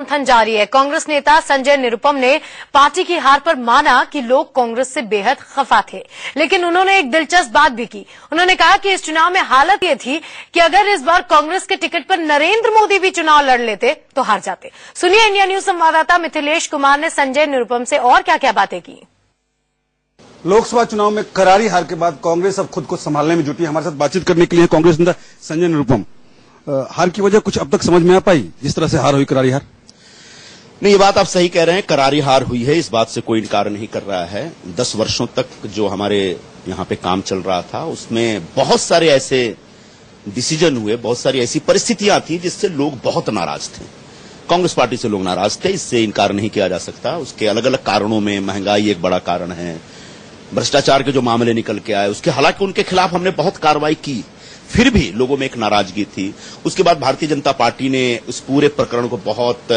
मंथन जारी है। कांग्रेस नेता संजय निरुपम ने पार्टी की हार पर माना कि लोग कांग्रेस से बेहद खफा थे, लेकिन उन्होंने एक दिलचस्प बात भी की। उन्होंने कहा कि इस चुनाव में हालत ये थी कि अगर इस बार कांग्रेस के टिकट पर नरेंद्र मोदी भी चुनाव लड़ लेते तो हार जाते। सुनिए इंडिया न्यूज संवाददाता मिथिलेश कुमार ने संजय निरुपम से और क्या क्या बातें की। लोकसभा चुनाव में करारी हार के बाद कांग्रेस अब खुद को संभालने में जुटी है। हमारे साथ बातचीत करने के लिए कांग्रेस नेता संजय निरुपम। हार की वजह कुछ अब तक समझ में आ पाई, जिस तरह से हार हुई, करारी हार? नहीं, ये बात आप सही कह रहे हैं, करारी हार हुई है, इस बात से कोई इनकार नहीं कर रहा है। 10 वर्षों तक जो हमारे यहाँ पे काम चल रहा था उसमें बहुत सारे ऐसे डिसीजन हुए, बहुत सारी ऐसी परिस्थितियां थी जिससे लोग बहुत नाराज थे। कांग्रेस पार्टी से लोग नाराज थे, इससे इनकार नहीं किया जा सकता। उसके अलग अलग कारणों में महंगाई एक बड़ा कारण है, भ्रष्टाचार के जो मामले निकल के आए उसके, हालांकि उनके खिलाफ हमने बहुत कार्रवाई की, फिर भी लोगों में एक नाराजगी थी। उसके बाद भारतीय जनता पार्टी ने उस पूरे प्रकरण को बहुत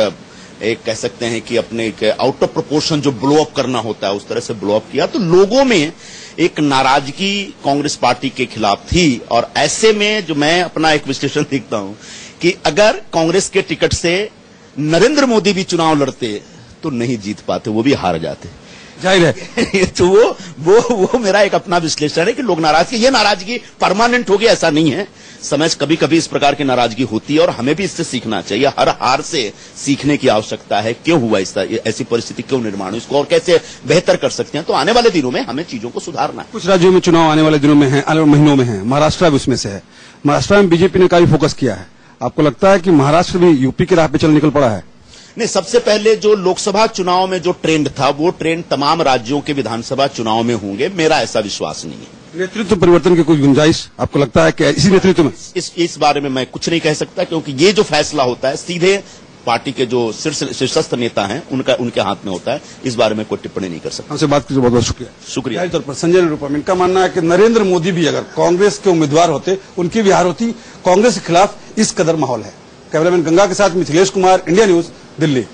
एक कह सकते हैं कि अपने आउट ऑफ प्रोपोर्शन जो ब्लो अप करना होता है उस तरह से ब्लो अप किया, तो लोगों में एक नाराजगी कांग्रेस पार्टी के खिलाफ थी। और ऐसे में जो मैं अपना एक विश्लेषण देखता हूं कि अगर कांग्रेस के टिकट से नरेंद्र मोदी भी चुनाव लड़ते तो नहीं जीत पाते, वो भी हार जाते, जाहिर है। तो वो मेरा एक अपना विश्लेषण है कि लोग नाराज थे। ये नाराजगी परमानेंट होगी ऐसा नहीं है, समय कभी कभी इस प्रकार की नाराजगी होती है और हमें भी इससे सीखना चाहिए। हर हार से सीखने की आवश्यकता है, क्यों हुआ ऐसी परिस्थिति, क्यों निर्माण हुई, इसको और कैसे बेहतर कर सकते हैं। तो आने वाले दिनों में हमें चीजों को सुधारना है। कुछ राज्यों में चुनाव आने वाले दिनों में है, आने वाले महीनों में है, महाराष्ट्र भी उसमें से है। महाराष्ट्र में बीजेपी ने काफी फोकस किया है। आपको लगता है कि महाराष्ट्र भी यूपी की राह पे निकल पड़ा है? नहीं, सबसे पहले जो लोकसभा चुनाव में जो ट्रेंड था वो ट्रेंड तमाम राज्यों के विधानसभा चुनाव में होंगे, मेरा ऐसा विश्वास नहीं है। नेतृत्व परिवर्तन की कोई गुंजाइश आपको लगता है कि इसी नेतृत्व में? इस बारे में मैं कुछ नहीं कह सकता, क्योंकि ये जो फैसला होता है सीधे पार्टी के जो शीर्षस्थ नेता हैं उनके हाथ में होता है। इस बारे में कोई टिप्पणी नहीं कर सकता। हमसे बात कीजिए, बहुत बहुत शुक्रिया। शुक्रिया। तौर पर संजय निरुपम, इनका मानना है कि नरेंद्र मोदी भी अगर कांग्रेस के उम्मीदवार होते, उनकी भी हार होती। कांग्रेस के खिलाफ इस कदर माहौल है। कैमरामैन गंगा के साथ मिथिलेश कुमार, इंडिया न्यूज, दिल्ली।